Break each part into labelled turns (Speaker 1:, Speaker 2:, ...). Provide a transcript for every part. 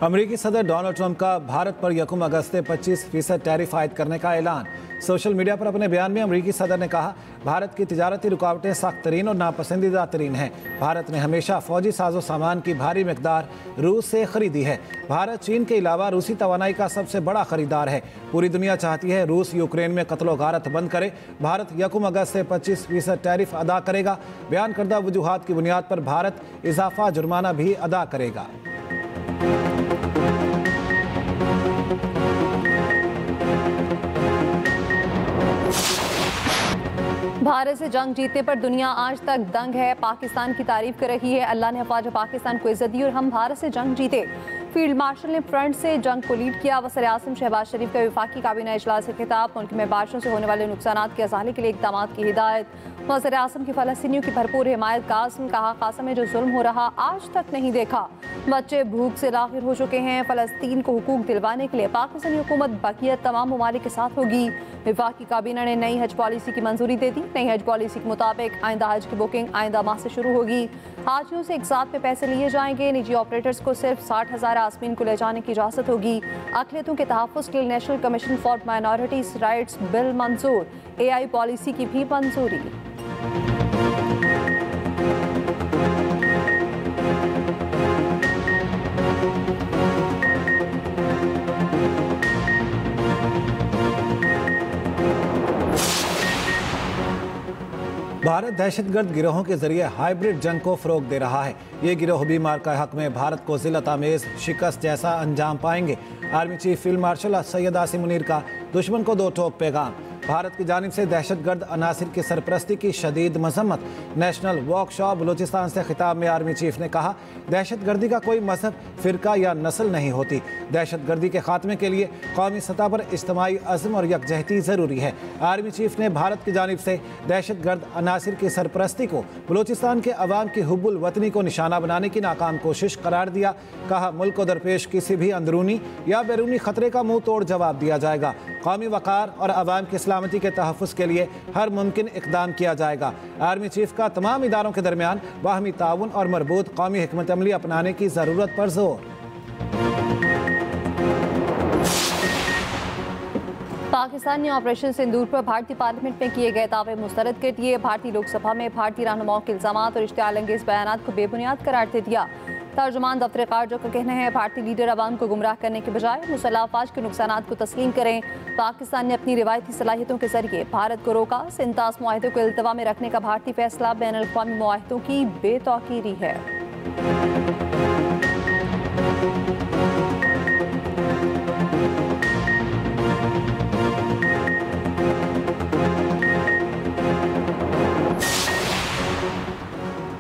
Speaker 1: अमेरिकी सदर Donald Trump का भारत पर यकम अगस्त से 25% टैरिफ आयद करने का ऐलान। सोशल मीडिया पर अपने बयान में अमेरिकी सदर ने कहा, भारत की तिजारती रुकावटें सख्त तरीन और नापसंदीदा तरीन हैं। भारत ने हमेशा फौजी साजो सामान की भारी मिकदार रूस से खरीदी है। भारत चीन के अलावा रूसी तवानाई का सबसे बड़ा खरीदार है। पूरी दुनिया चाहती है रूस यूक्रेन में कत्लो गारत बंद करे। भारत यकम अगस्त से 25% टैरिफ अदा करेगा। बयान करदा वजूहात की बुनियाद पर भारत इजाफा जुर्माना भी अदा करेगा।
Speaker 2: भारत से जंग जीतने पर दुनिया आज तक दंग है। पाकिस्तान की तारीफ कर रही है। अल्लाह ने हिफाज़त पाकिस्तान को इज्जत दी और हम भारत से जंग जीते। फील्ड मार्शल ने फ्रंट से जंग को लीड किया। वज़ीर आज़म शहबाज शरीफ का वफाकी काबीना इजलास से खिताब। मुल्क में बारिशों से होने वाले नुकसान के अज़ाले के लिए इक़दाम की हिदायत। वज़ीर आज़म की फ़लस्तीनियों की भरपूर हिमायत। कासिम कहा, कासिम में जो जुल्म हो रहा आज तक नहीं देखा। बच्चे भूख से लाखिर हो चुके हैं। फ़लस्तीन को हुकूक दिलवाने के लिए पाकिस्तानी हुकूमत बकियत तमाम ममालिक के साथ होगी। वफाकी काबीना ने नई हज पॉलिसी की मंजूरी दे दी। नई हज पॉलिसी के मुताबिक आइंदा हज की बुकिंग आइंदा माह से शुरू होगी। हाजियों से एक साथ में पैसे लिए जाएंगे। निजी ऑपरेटर्स को सिर्फ 60,000 आसमीन को ले जाने की इजाज़त होगी। अक़लियतों के तहफ़्फ़ुज़ के लिए national commission for minorities rights bill मंजूर। AI पॉलिसी की भी मंजूरी।
Speaker 1: भारत दहशतगर्द गिरोहों के जरिए हाइब्रिड जंग को फ़रोग दे रहा है। ये गिरोह भी मार्का हक में भारत को ज़िल्लत आमेज़ शिकस्त जैसा अंजाम पाएंगे। Army chief field marshal Syed Asim Munir का दुश्मन को दो टोक पैगाम। भारत की जानिब से दहशतगर्द अनासिर की सरपरस्ती की शदीद मजम्मत। नेशनल वर्कशॉप बलूचिस्तान से खिताब में आर्मी चीफ ने कहा, दहशतगर्दी का कोई मजहब, फ़िरका या नस्ल नहीं होती। दहशतगर्दी के खात्मे के लिए कौमी सतह पर इज्तिमाई अज़्म और यकजहती ज़रूरी है। आर्मी चीफ ने भारत की जानिब से दहशतगर्द अनासिर की सरपरस्ती को बलूचिस्तान के अवाम की हुब्बुल वतनी को निशाना बनाने की नाकाम कोशिश करार दिया। कहा, मुल्क को दरपेश किसी भी अंदरूनी या बैरूनी खतरे का मुंह तोड़ जवाब दिया जाएगा। कौमी वक़ार और अवाम की सलामती के तहफ़्फ़ुज़ के लिए हर मुमकिन इक़दाम किया जाएगा। आर्मी चीफ का तमाम इदारों के दरमियान बाहमी ताउन और मरबूत कौमी हिकमत अमली अपनाने की ज़रूरत पर जोर।
Speaker 2: पाकिस्तान ने ऑपरेशन सिंदूर पर भारतीय पार्लियामेंट में किए गए दावे मुस्तरद कर दिए। भारतीय लोकसभा में भारतीय रहनुमाओं के इल्ज़ामात और इश्तियाल अंगेज़ बयानात को बेबुनियाद करार दे दिया। तर्जुमान दफ्तर खारजा का कहना है, भारतीय लीडर अवाम को गुमराह करने के बजाय मुसल्लह अफवाज के नुकसानात को तस्लीम करें। पाकिस्तान ने अपनी रिवायती सलाहियतों के जरिए भारत को रोका। 37 मुआहिदों को इल्तवा में रखने का भारतीय फैसला बैनुल-अक़वामी मुआहिदों की बेतौकीरी है।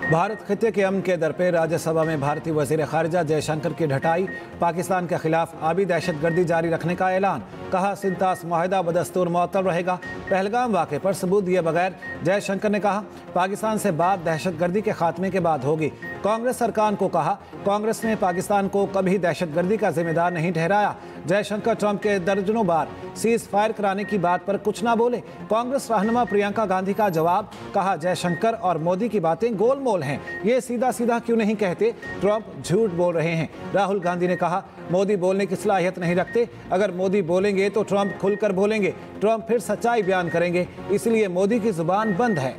Speaker 1: भारत खित्ते के अमन के दर पे राज्यसभा में भारतीय वज़ीर ख़ारिजा जयशंकर की ढटाई। पाकिस्तान के खिलाफ आबी दहशतगर्दी जारी रखने का ऐलान। कहा, 37 मुआहिदा बदस्तूर मुअत्तल रहेगा। पहलगाम वाक़े पर सबूत दिए बगैर जयशंकर ने कहा, पाकिस्तान से बात दहशतगर्दी के खात्मे के बाद होगी। कांग्रेस सरकार को कहा, कांग्रेस ने पाकिस्तान को कभी दहशतगर्दी का जिम्मेदार नहीं ठहराया। जयशंकर ट्रंप के दर्जनों बार सीज़ फायर कराने की बात पर कुछ ना बोले। कांग्रेस रहनुमा प्रियंका गांधी का जवाब। कहा, जयशंकर और मोदी की बातें गोलमोल हैं, ये सीधा सीधा क्यों नहीं कहते? ट्रंप झूठ बोल रहे हैं। राहुल गांधी ने कहा, मोदी बोलने की सलाहियत नहीं रखते। अगर मोदी बोलेंगे तो ट्रंप खुलकर बोलेंगे। ट्रंप फिर सच्चाई बयान करेंगे, इसलिए मोदी की जुबान बंद है।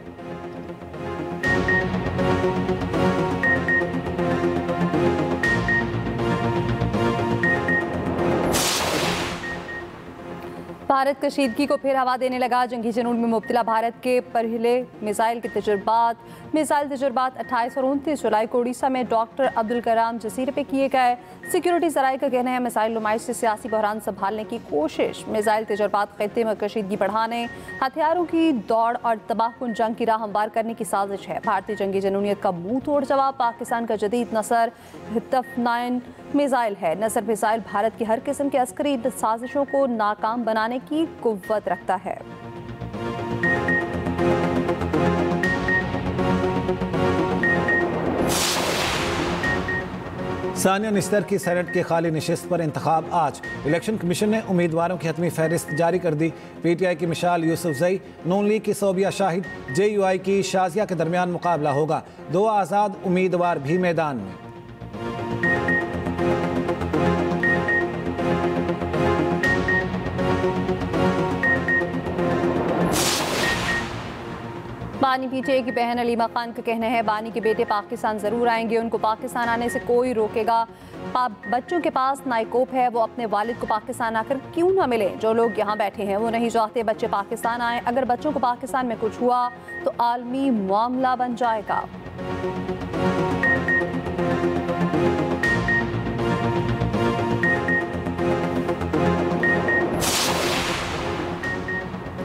Speaker 2: भारत कशीदगी को फिर हवा देने लगा। जंगी जुनून में मुब्तला भारत के पहले मिसाइल तजुर्बात 28 और 29 जुलाई को उड़ीसा में डॉक्टर अब्दुल कलाम जजीरे पे किए गए। सिक्योरिटी ज़राए का कहना है, मिसाइल नुमाइश से सियासी बहरान संभालने की कोशिश। मिसाइल तजुर्बात खित्ते में कशीदगी बढ़ाने, हथियारों की दौड़ और तबाहकुन जंग की राह हमवार करने की साजिश है। भारतीय जंगी जनूनियत का मुंह तोड़ जवाब पाकिस्तान का जदीद नसर तफ-9 मिसाइल है। नसर मिसाइल भारत की हर किस्म की अस्करी साजिशों को नाकाम बनाने की कुव्वत रखता है।
Speaker 1: सानिया निस्तर की सेनेट की खाली नशिस्त पर इंतखाब आज। इलेक्शन कमीशन ने उम्मीदवारों की हतमी फहरिस्त जारी कर दी। PTI की मिशाल यूसुफजई, नून लीग की सोबिया शाहिद, JUI की शाजिया के दरमियान मुकाबला होगा। 2 आज़ाद उम्मीदवार भी मैदान में।
Speaker 2: बानी पीटीआई की बहन अलीमा खान का कहना है बानी के बेटे पाकिस्तान ज़रूर आएंगे, उनको पाकिस्तान आने से कोई रोकेगा। बच्चों के पास नाइकोप है, वो अपने वालिद को पाकिस्तान आकर क्यों ना मिले। जो लोग यहाँ बैठे हैं वो नहीं चाहते बच्चे पाकिस्तान आए। अगर बच्चों को पाकिस्तान में कुछ हुआ तो आलमी मामला बन जाएगा।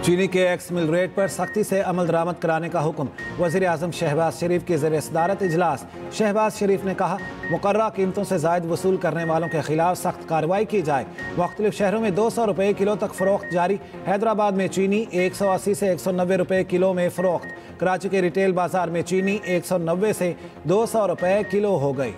Speaker 1: चीनी के एक्स मिल रेट पर सख्ती से अमल दरामद कराने का हुक्म। वज़ीर आज़म शहबाज शरीफ की ज़ेर सदारत इजलास। शहबाज शरीफ ने कहा मुकर्ररा कीमतों से ज़ायद वसूल करने वालों के खिलाफ सख्त कार्रवाई की जाए। मुख्तलिफ शहरों में 200 रुपये किलो तक फ़रोख्त जारी। हैदराबाद में चीनी 180 से 190 रुपये किलो में फ़रोख्त। कराची के रिटेल बाजार में चीनी 190 से 200 रुपये किलो हो गई।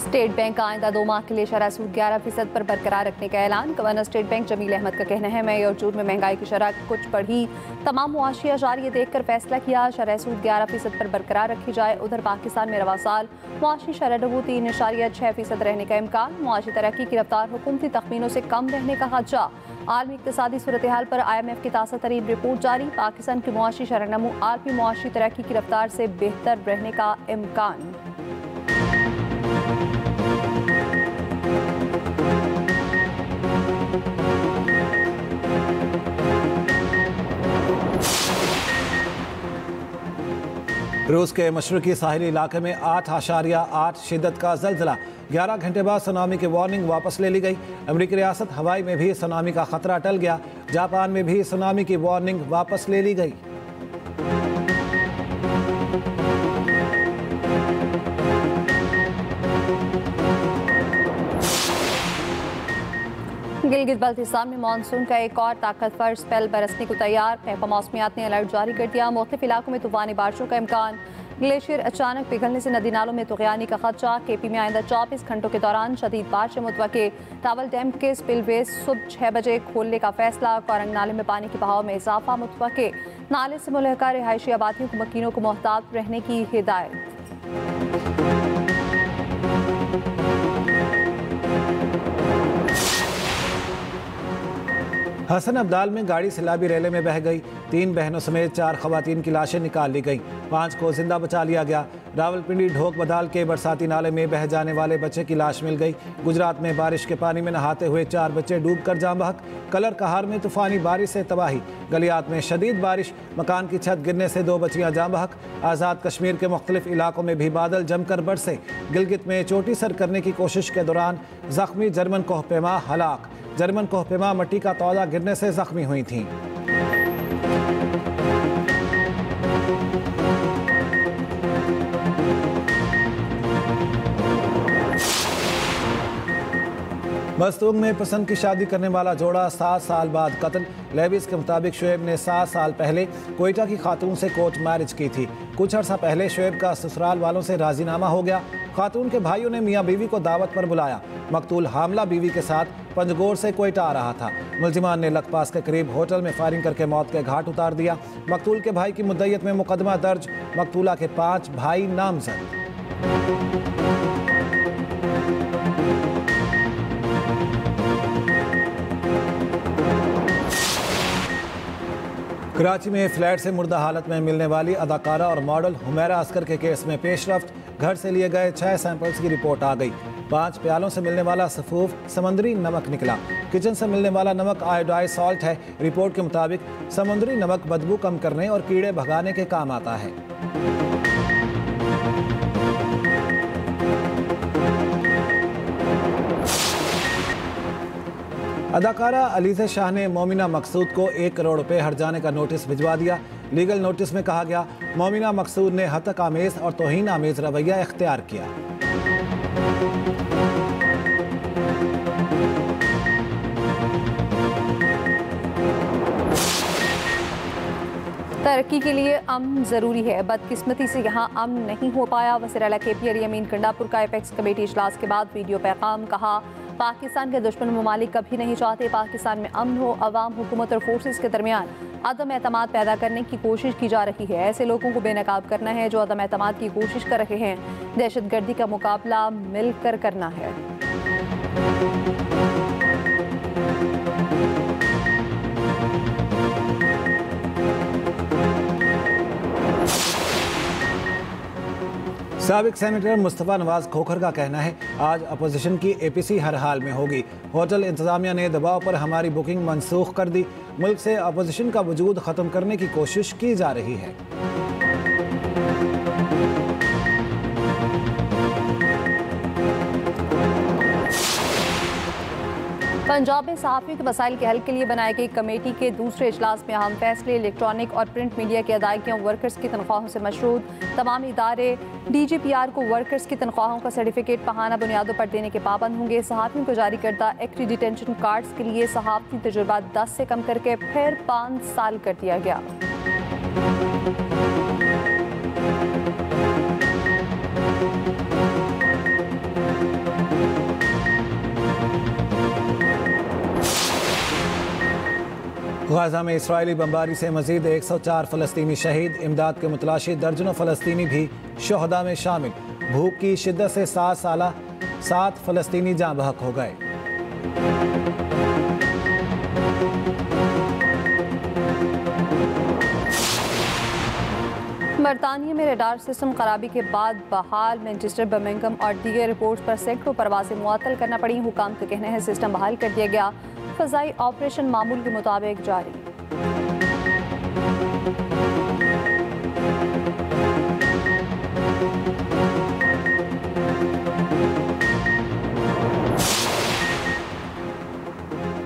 Speaker 2: स्टेट बैंक का आइंदा 2 माह के लिए शरह सूद 11% पर बरकरार रखने का ऐलान। Governor state bank Jamil Ahmad का कहना है मई और जून में महंगाई की शरह कुछ बढ़ी, तमाम मुआशी अशार ये देखकर फैसला किया शरह सूद 11% पर बरकरार रखी जाए। उधर पाकिस्तान में रवा साल मुआशी शरह नमू 3.6% रहने का इम्कान। मुआशी तरक्की की रफ्तार हुकूमती तखमीनों से कम रहने का खदशा। आलमी इक़्तिसादी सूरत हाल पर IMF की ताज़ा तरीन रिपोर्ट जारी। पाकिस्तान की मुआशी शरह नमू आलमी मुआशी तरक्की की रफ्तार से बेहतर रहने का इम्कान।
Speaker 1: रूस के मशरकी साहिली इलाके में 8.8 शिद्दत का ज़ल्ज़ला। 11 घंटे बाद सुनामी की वार्निंग वापस ले ली गई। अमरीकी रियासत हवाई में भी सुनामी का खतरा टल गया। जापान में भी सुनामी की वार्निंग वापस ले ली गई।
Speaker 2: गिलगित बल्तिस्तान में मानसून का एक और ताकतवर स्पेल बरसने को तैयार। महकमा मौसमियात ने अलर्ट जारी कर दिया। मुख्तलिफ इलाकों में तूफानी बारिशों का इम्कान। ग्लेशियर अचानक पिघलने से नदी नालों में तुग़यानी का खदशा। KP में आइंदा 24 घंटों के दौरान शदीद बारिश मुतवक्के। टावल डैम के स्पिलवे सुबह 6 बजे खोलने का फैसला। कोरंग नाले में पानी के बहाव में इजाफा मुतवक्के। नाले से मुल्हका रिहायशी आबादियों को मकीनों को मोहतात रहने की हिदायत।
Speaker 1: हसन अब्दाल में गाड़ी सैलाबी रेले में बह गई। 3 बहनों समेत 4 खवातीन की लाशें निकाल ली गईं। 5 को जिंदा बचा लिया गया। रावलपिंडी ढोक बदाल के बरसाती नाले में बह जाने वाले बच्चे की लाश मिल गई। गुजरात में बारिश के पानी में नहाते हुए 4 बच्चे डूबकर जाम बहक। कलर कहार में तूफानी बारिश से तबाही। गलियात में शदीद बारिश, मकान की छत गिरने से 2 बच्चियां जाम बहक। आज़ाद कश्मीर के मुख्तलिफ इलाकों में भी बादल जमकर बरसे। गिलगित में चोटी सर करने की कोशिश के दौरान जख्मी जर्मन कोहपेमा हलाक। जर्मन कोहपेमा मट्टी का तौला गिरने से जख्मी हुई थीं। मस्तूंग में पसंद की शादी करने वाला जोड़ा 7 साल बाद कत्ल। लेविस के मुताबिक शुएब ने 7 साल पहले कोयटा की खातून से कोर्ट मैरिज की थी। कुछ अर्सा पहले शुएब का ससुराल वालों से राजीनामा हो गया। खातून के भाइयों ने मियाँ बीवी को दावत पर बुलाया। मकतूल हामला बीवी के साथ पंजगोर से कोयटा आ रहा था। मुलजिमान ने लखपास के करीब होटल में फायरिंग करके मौत के घाट उतार दिया। मकतूल के भाई की मुद्दयत में मुकदमा दर्ज। मकतूला के 5 भाई नामजद। कराची में फ्लैट से मुर्दा हालत में मिलने वाली अदाकारा और मॉडल हुमैरा असगर के केस में पेशरफ्त। घर से लिए गए 6 सैंपल्स की रिपोर्ट आ गई। 5 प्यालों से मिलने वाला सफूफ समुद्री नमक निकला। किचन से मिलने वाला नमक आयोडाइज सॉल्ट है। रिपोर्ट के मुताबिक समुद्री नमक बदबू कम करने और कीड़े भगाने के काम आता है। अदाकारा अलीज़ा शाह ने मोमिना मकसूद को 1 करोड़ रुपए हर्जाने का नोटिस भिजवा दिया। लीगल नोटिस में कहा गया मोमिना मकसूद ने हतक आमेज और तौहीन आमेज रवैया इख्तियार किया।
Speaker 2: तरक्की के लिए अमन ज़रूरी है, बदकिस्मती से यहाँ अमन नहीं हो पाया। वज़ीर आला KP अमीन कंडापुर का एपेक्स कमेटी इजलास के बाद वीडियो पैगाम। कहा पाकिस्तान के दुश्मन ममालिक कभी नहीं चाहते पाकिस्तान में अमन हो। अवाम, हुकूमत और फोर्सेस के दरमियान अदम एतमाद पैदा करने की कोशिश की जा रही है। ऐसे लोगों को बेनकाब करना है जो अदम एतमाद की कोशिश कर रहे हैं। दहशत गर्दी का मुकाबला मिलकर करना है।
Speaker 1: साबिक सेनेटर मुस्तफा नवाज खोखर का कहना है, आज अपोजिशन की एपीसी हर हाल में होगी। होटल इंतजामिया ने दबाव पर हमारी बुकिंग मनसूख कर दी। मुल्क से अपोजिशन का वजूद खत्म करने की कोशिश की जा रही है।
Speaker 2: पंजाब में सहाफ़ियों के मसाइल के हल के लिए बनाई गई कमेटी के दूसरे इजलास में अहम फैसले। इलेक्ट्रॉनिक और प्रिंट मीडिया की अदायगियाँ वर्कर्स की तनख्वाहों से मशरूत। तमाम इदारे DGPR को वर्कर्स की तनख्वाहों का सर्टिफिकेट माहाना बुनियादों पर देने के पाबंद होंगे। सहाफ़ियों को जारी करदा एक्रीडिटेशन कार्ड्स के लिए सहाफ़ती तजुर्बा 10 से कम करके फिर 5 साल कर दिया गया।
Speaker 1: गाजा में इसराइली बमबारी से मजीद 104 फ़लस्तीनी शहीद। इमदाद के मुतलाशी दर्जनों फ़लस्तीनी भी शोहदा में शामिल। भूख की शिद्दत से 7 फ़लस्तीनी जाँ बहक हो गए।
Speaker 2: बरतानिया में रडार सिस्टम खराबी के बाद बहाल मैनचेस्टर, बर्मिंघम और दीगर एयरपोर्ट्स पर सैकड़ों परवाजें मुअत्तल करना पड़ी। हुकाम का कहना है सिस्टम बहाल कर दिया गया। फ़ज़ाई ऑपरेशन मामूल के मुताबिक जारी।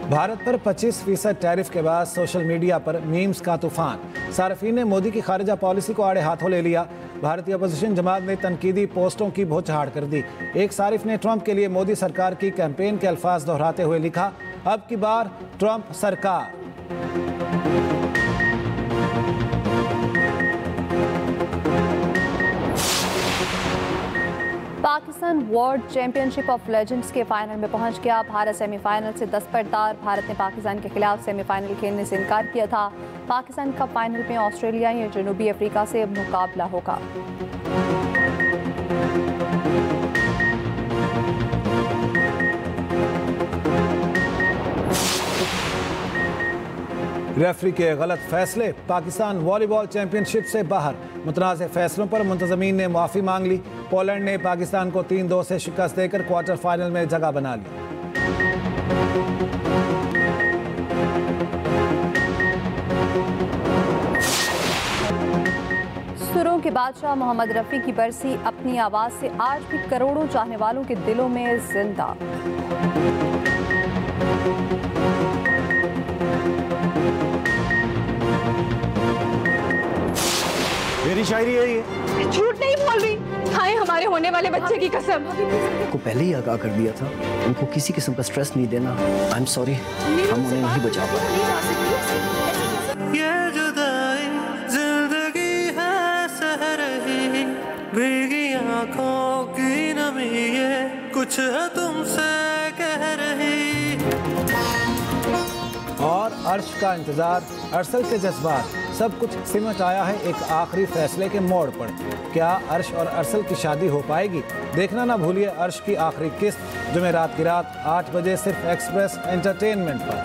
Speaker 1: भारत पर 25% टैरिफ के बाद सोशल मीडिया पर मीम्स का तूफान। सार्फिन ने मोदी की खारिजा पॉलिसी को आड़े हाथों ले लिया। भारतीय अपोजिशन जमात ने तनकीदी पोस्टों की बौछार कर दी। एक सारिफ ने ट्रंप के लिए मोदी सरकार की कैंपेन के अल्फाज दोहराते हुए लिखा, अब की बार ट्रंप सरकार।
Speaker 2: Pakistan world championship of legends के फाइनल में पहुंच गया। भारत सेमीफाइनल से दस्तबरदार। भारत ने पाकिस्तान के खिलाफ सेमीफाइनल खेलने से इनकार किया था। पाकिस्तान का फाइनल में ऑस्ट्रेलिया या जनूबी अफ्रीका से मुकाबला होगा।
Speaker 1: रेफरी के गलत फैसले, पाकिस्तान वॉलीबॉल चैंपियनशिप से बाहर। मुतनाज़ फैसलों पर मुंतज़मीन ने माफ़ी मांग ली। पोलैंड ने पाकिस्तान को 3-2 से शिकस्त देकर क्वार्टर फाइनल में जगह बना ली।
Speaker 2: सुरों के बादशाह मोहम्मद रफ़ी की बरसी अपनी आवाज़ से आज भी करोड़ों चाहने वालों के दिलों में जिंदा।
Speaker 3: मेरी शायरी है ये।
Speaker 4: झूठ नहीं बोल रही। खाएं हमारे होने वाले बच्चे की कसम।
Speaker 3: को पहले ही आगाह कर दिया था, उनको किसी किस्म का स्ट्रेस नहीं देना। आई एम सॉरी, हम उन्हें नहीं बचा पाए।
Speaker 5: ये जुदाई जिंदगी है सह रही, भीगी आंखों की नमी ये कुछ है तुमसे कह रही।
Speaker 1: और अर्श का इंतजार, अरसल के जज्बात, सब कुछ सिमट आया है एक आखिरी फैसले के मोड़ पर। क्या अर्श और अरसल की शादी हो पाएगी? देखना ना भूलिए अर्श की आखिरी किस्त, जुमेरात की रात 8 बजे सिर्फ एक्सप्रेस एंटरटेनमेंट पर।